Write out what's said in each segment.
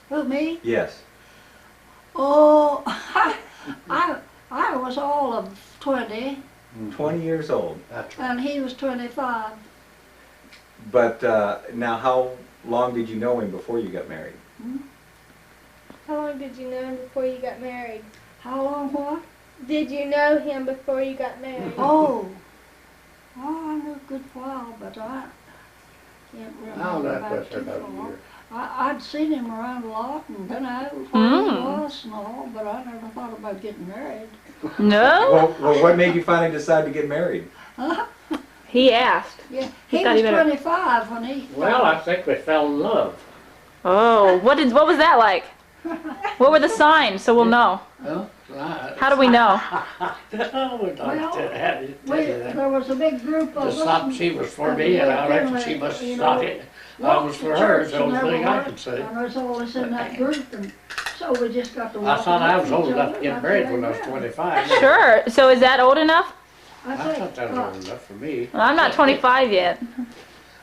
Who, me? Yes. Oh, I was all of 20, 20 years old. That's right. and he was 25. But now, how long did you know him before you got married? How long did you know him before you got married? How long what? Did you know him before you got married? Oh, I knew a good while, but I can't Now remember that about was too about a long. year. I'd seen him around a lot and been out where he was and all, but I never thought about getting married. No? Well, what made you finally decide to get married? He asked. Yeah, He he thought was he better- 25 when he. Well, I think we fell in love. Oh, what was that like? What were the signs so we'll know? Well, How do we know? There was a big group of Just us. thought and- she was for and me, we and I reckon generally, she must you have know, thought it. I walked was to for her, church is the only and thing I everywhere, can say. And there's always in that group, and so we just got to I walk. thought I with was each old enough other, to get that's married the when I way was it went. 25. Sure. So is that old enough? I think, thought that was old enough for me. Well, I'm not 25 yet.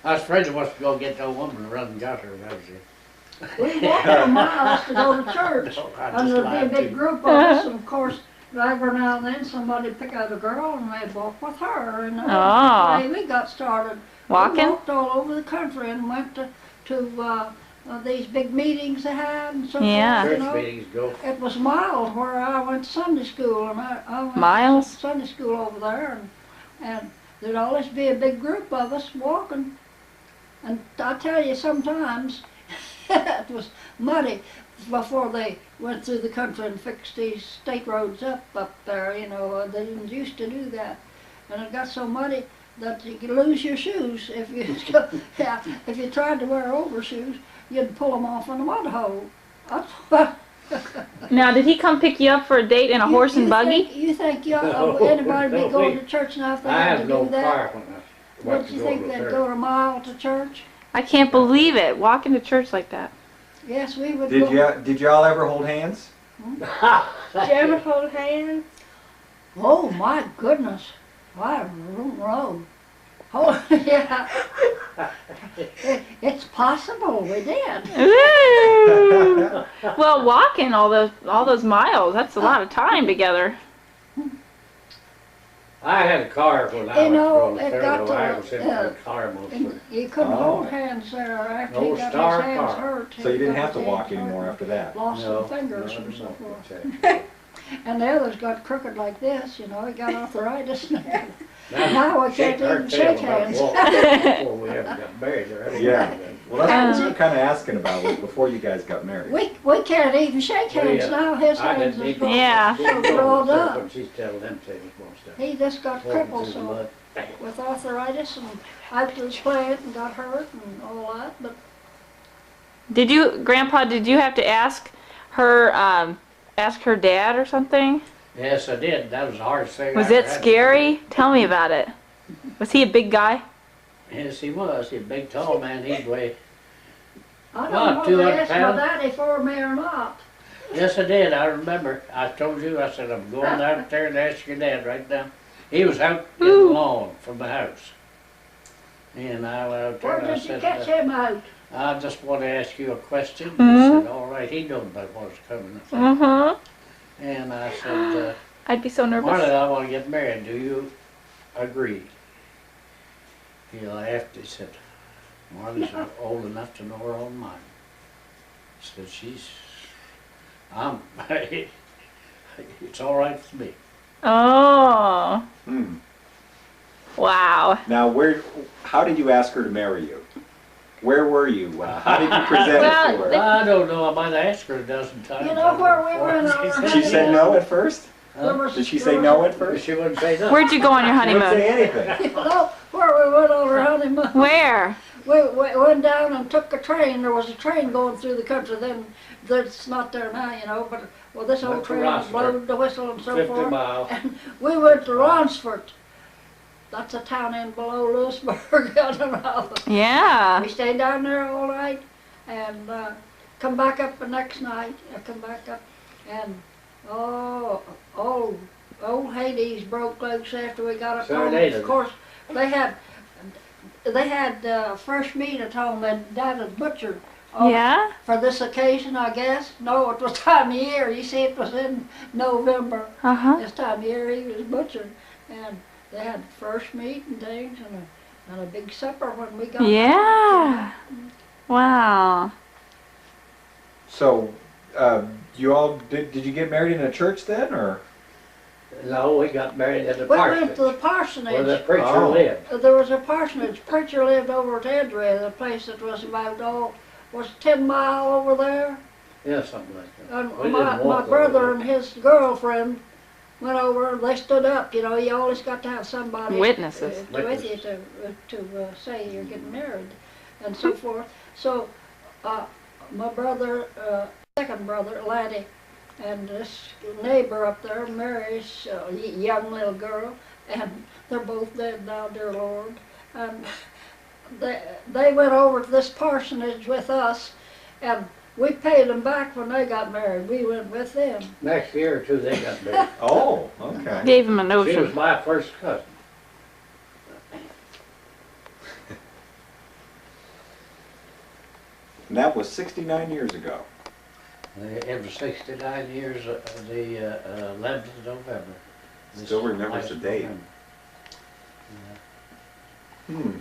I was afraid I was to go get that woman and run and got her, that was it. We walked for miles to go to church, No, I and just there'd be a lied to big you. group of us, and of course, every now and then somebody would pick out a girl and they'd walk with her, and Oh. the way we got started. We Walking? walked all over the country and went to these big meetings they had and so Yeah. forth, you Church know. meetings go. It was miles where I went to Sunday school, and I went Miles? to Sunday school over there, and there'd always be a big group of us walking. And I tell you, sometimes it was muddy before they went through the country and fixed these state roads up there, you know. They didn't used to do that. And it got so muddy that you could lose your shoes if you if you tried to wear overshoes. You'd pull them off in a mud hole. That's what. Now, did he come pick you up for a date in a horse and buggy? You think No, anybody would no, be going wait. to church now if they I had to had do no that? car when I went Would to you go think to they'd church. go a mile to church? I can't believe it. Walking to church like that. Yes, we would Did go. did y'all ever hold hands? Did you ever hold hands? Oh my goodness! I don't know. Oh yeah, it's possible we did. Ooh. Well, walking all those miles, that's a lot of time together. I had a car when I You went know, to go it to got Fairville. I to, was in the car mostly. And you couldn't Oh. hold hands there after No he got star his hands car. hurt. So you didn't He have to got walk his hands anymore hurt, after that? Lost No, some fingers no, and so no, forth. that's it. And the others got crooked like this, you know. He got arthritis. Now, Now we can't our even tail shake about hands. walking Before we ever got married or anything. Yeah. Well, that's what we were kind of asking about was before you guys got married. We can't even shake Well, hands yeah. now. His I hands didn't is even. broken. Yeah. They're all done. When she's telling them things, won't stop. He just got Walking crippled through the so mud. with arthritis and out to the plant and got hurt and all that. But Grandpa, did you have to ask her dad or something? Yes, I did. That was the hardest thing. Was I it ever had to scary? Tell me about it. Was he a big guy? do. Yes, he was. He's a big, tall man. He'd weigh. I What, don't know if 200 they asked my pounds? daddy for me or not. Yes, I did. I remember. I told you. I said I'm going out there and ask your dad right now. He was out in the Ooh. lawn from the house, and I went out there Where and I did you said, catch him out? I just want to ask you a question. He Mhm. said, all right. He knew about what was coming. Mm-hmm. And I said, I'd be so nervous. Marlie, I want to get married. Do you agree? He laughed. He said, Marlie's old enough to know her own mind. He said, it's all right with me. Oh, Hmm. wow. Now, how did you ask her to marry you? Where were you? How did you present Well, it to her? I don't know. I might have asked her a dozen times. You know where we went on our Did she say no at first? There was- Did she there say was- no at first? She wouldn't say no. Where'd you go on your She wouldn't say honeymoon? anything. You know where we went on our honeymoon? Where? We went down and took a train. There was a train going through the country then. That's not there now, you know. But well, this old Went to train Rossford. blowed the whistle and so 50 forth. miles. And we went to Ronsford. That's a town in below Lewisburg. I don't know. Yeah. We stayed down there all night and come back up the next night. I come back up and old Hades broke loose after we got up home. Serenaded. Of course, they had fresh meat at home. And Dad had butchered Oh, Yeah? For this occasion, I guess. No, it was time of year. You see, it was in November. Uh-huh. This time of year, he was butchered, and they had first meat and things, and a big supper when we got back, Yeah. Wow. So, you all, did you get married in a church then, or? No, we got married at the We went to the parsonage, where the parsonage. preacher Oh. lived. There was a parsonage. Preacher lived over at Edgeray, the place that was about, was 10 mile over there. Yeah, something like that. And We my didn't walk brother over and his girlfriend went over, they stood up, you know, you always got to have somebody Witnesses. with you to say you're getting married and so forth. So my brother, second brother, Laddie, and this neighbor up there marries a young little girl, and they're both dead now, dear Lord. And they went over to this parsonage with us, and we paid them back when they got married. We went with them. Next year or two, they got married. Oh, okay. Gave him a She was notion. my first cousin. And that was 69 years ago. It was 69 years, the 11th of November. This Still remembers last the date. November. Hmm.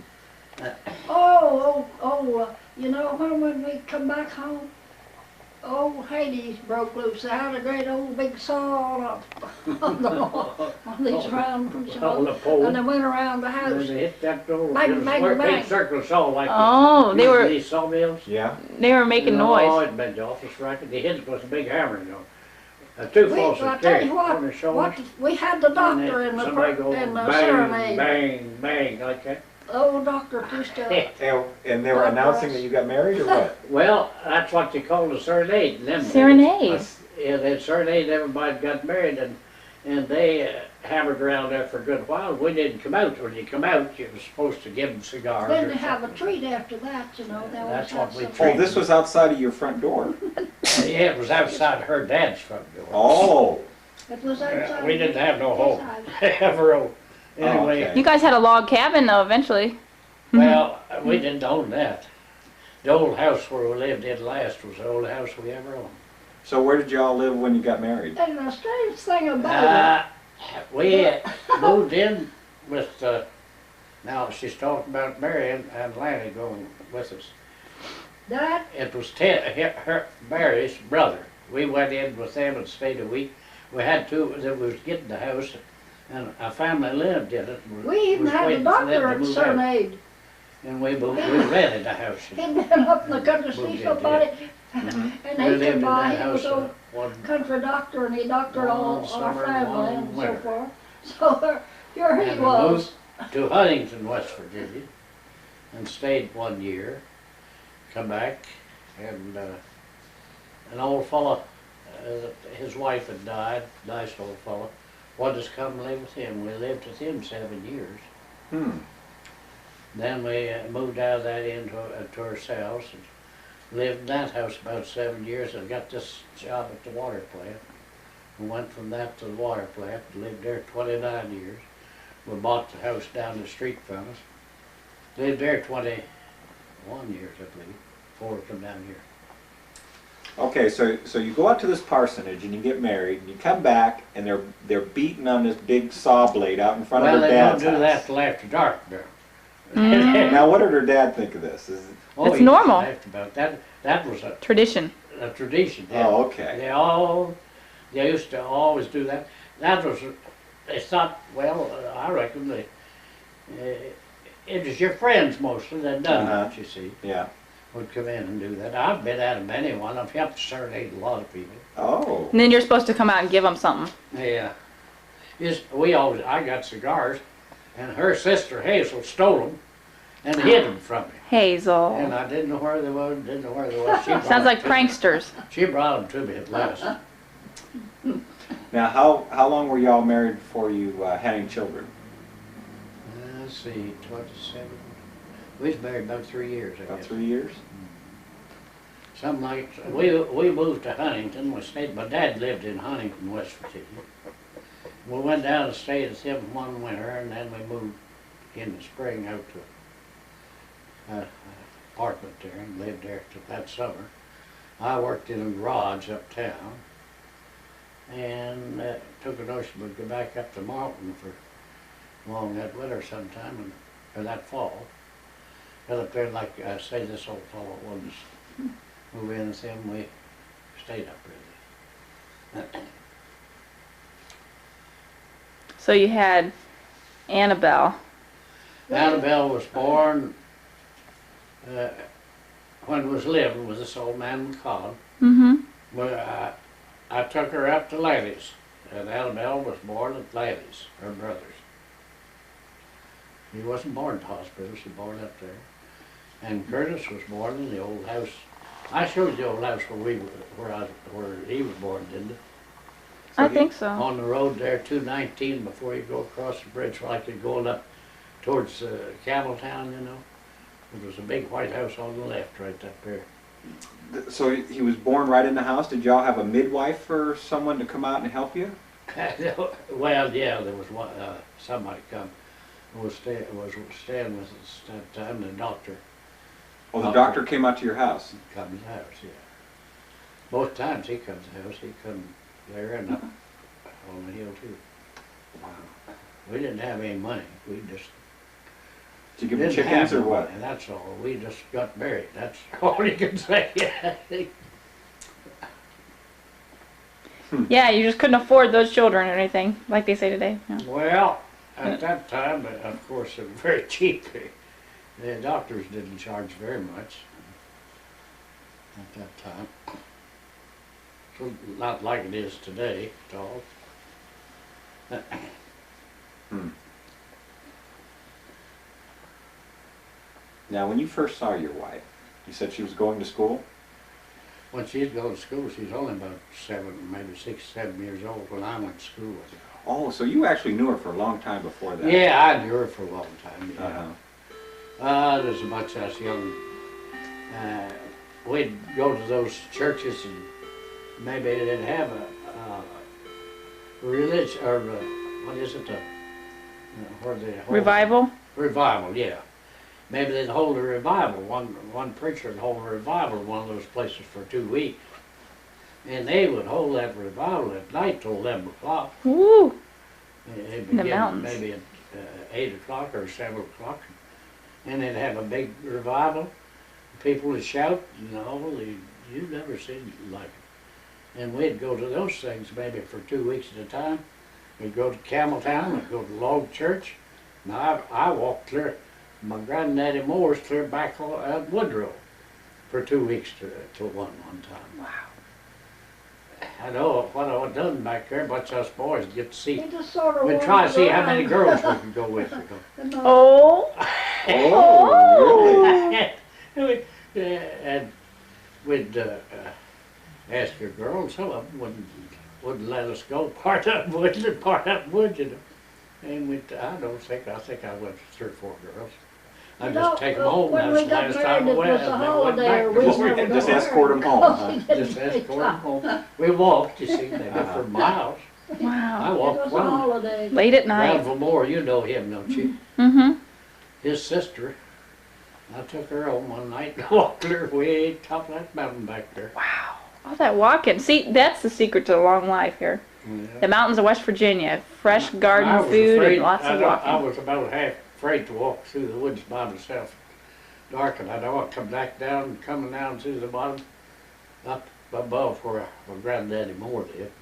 You know, when we come back home, old Hades broke loose. They had a great old big saw on these round, you On know, the pole. and they went around the And house. they hit that door. Bang, It was bang, a bang. big circle saw like Oh, they were these sawmills. Yeah. making Oh, noise. it made the office racket. The head was a big hammer, you know. Two falls I of tell carry you on the what, shoulders. we had the And doctor then in the, somebody goes in the bang, serenade. bang, bang, like that. Old doctor used to, And they were announcing that you got married, or what? Well, that's what they called a serenade. in them days. Serenade. Yeah, they serenade, everybody got married, and they hammered around there for a good while. We didn't come out. When you come out, you were supposed to give them cigars. then or they have a something. treat after that, you know. They always That's have what we some- Oh, this was outside of your front door. Yeah, it was outside her dad's front door. Oh. It was outside. We didn't have no his home. house. Ever. Anyway, okay. You guys had a log cabin though, eventually. well, we didn't own that. The old house where we lived in last was the old house we ever owned. So where did y'all live when you got married? And the strange thing about We moved in with, now she's talking about Mary and Lanny going with us. that, It was Mary's brother. We went in with them and stayed a week. We had two, that was getting the house, and a family lived in it. we even was had the waiting for them doctor to at move out. Serenade. And we rented a house. He'd been up in the country to Moved see in, somebody, Mhm. and We he lived came in by, that he was house a one country doctor, and he doctored all One our summer, family one and so winter. forth. So here he And we was. moved to Huntington, West Virginia, and stayed 1 year. Come back, and an old fella, his wife had died, nice old fella, wanted us to come live with him. We lived with him 7 years. Hmm. Then we moved out of that into to ourselves and lived in that house about 7 years and got this job at the water plant. We went from that to the water plant, lived there 29 years. We bought the house down the street from us. Lived there 21 years, I believe, before we come down here. Okay, so you go out to this parsonage and you get married, and you come back, and they're beating on this big saw blade out in front Well, of they their don't dad's do house. that till after dark now. Now, what did her dad think of this? Oh, It's he normal. laughed about that. That was Tradition. a tradition. Yeah. Oh, okay. They used to always do that. That was, they thought, well, I reckon it was your friends mostly that done that, you see, Yeah. would come in and do that. I've been at them anyone. I've helped serenade a lot of people. Oh. And then you're supposed to come out and give them something. Yeah. I got cigars, and her sister Hazel stole them and hid them from me. And Hazel. I didn't know where they was, She brought Sounds like them to me. pranksters. She brought them to me at last. Now, how long were y'all married before you had any children? Let's see, 27. We was married about 3 years, I About guess. 3 years? Something like, we moved to Huntington, my dad lived in Huntington, West Virginia. We went down and stayed with him one winter, and then we moved in the spring out to apartment there and lived there that summer. I worked in a garage uptown, and took a notion we'd go back up to Marlinton for along that winter sometime, or that fall. Got up there, like I say, this old fellow wanted to move in with him. We stayed up really. So you had Annabelle. Annabelle was born when was living with this old man McCall. Mm-hmm. Well, I took her up to Lady's, and Annabelle was born at Lady's, her brother's. He wasn't born at the hospital, she was born up there. And Curtis was born in the old house. I showed you the old house where he was born, didn't I? I think so. On the road there, 219, before you go across the bridge, like you're going up towards Campbelltown, you know. There was a big white house on the left right up there. So he was born right in the house. Did y'all have a midwife or someone to come out and help you? Well, yeah, there was one, somebody come, was staying with us that time, the doctor. Oh, the doctor came out to your house? Come to the house, yeah. Both times he comes to the house, he come there and up on the hill too. Wow. We didn't have any money, we just Did you give him didn't chickens have or no what? money, that's all. We just got married, that's all you can say. Yeah, you just couldn't afford those children or anything, like they say today. Yeah. Well, at that time, of course, it was very cheap. The doctors didn't charge very much at that time. So not like it is today at all. Hmm. Now, when you first saw your wife, you said she was going to school? When she's going to school, she's only about 6, 7 years old when I went to school with her. Oh, so you actually knew her for a long time before that? Yeah, I knew her for a long time, yeah. Uh-huh. There's a bunch of us young, we'd go to those churches and maybe they'd have a religion, or what is it, where they hold Revival? Revival, yeah. Maybe they'd hold a revival. One preacher would hold a revival in one of those places for 2 weeks. And they would hold that revival at night till 11 o'clock. Woo! It'd In the begin mountains. maybe at 8 o'clock or 7 o'clock. And they'd have a big revival. People would shout, you know, you've never seen it like it. And we'd go to those things maybe for 2 weeks at a time. We'd go to Campbelltown, we'd go to Log Church. Now I walked clear, my granddaddy Moore's clear back out Woodrow for 2 weeks to one time. Wow. I know what I done back there, a bunch of us boys get to see. He just sort of We'd try to see how wandered many girls we could go with. around. Oh! Oh, really? And we'd ask a girl, and some of them wouldn't let us go. Part of them would, and part of them would, you know. And I think I went with 3 or 4 girls. I You just know, take them home. when That's we the got last married, time I it went. was a And then went holiday back or to we work. never Just got escort them home, huh? Just escort them home. We walked, you see, maybe for miles. I Wow. It walked was a one. holiday. Late at night. Granville Moore, you know him, don't you? Mm-hmm. His sister. I took her home one night and walked her way top of that mountain back there. Wow. All that walking. See, that's the secret to a long life here. Yeah. The mountains of West Virginia. Fresh garden I was food afraid- and lots of I walking. was about half afraid to walk through the woods by myself. Dark, and I don't want to come back down, coming down to the bottom, up above where my granddaddy Moore lived.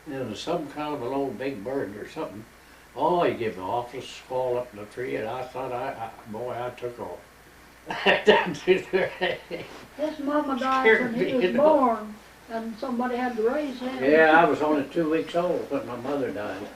And there was some kind of an old big bird or something. Oh, he gave an awful squall up in the tree, and I thought, boy, I took off. Down through there. His mama died Scared when he me, was you know. born, and somebody had to raise him. Yeah, I was only 2 weeks old when my mother died.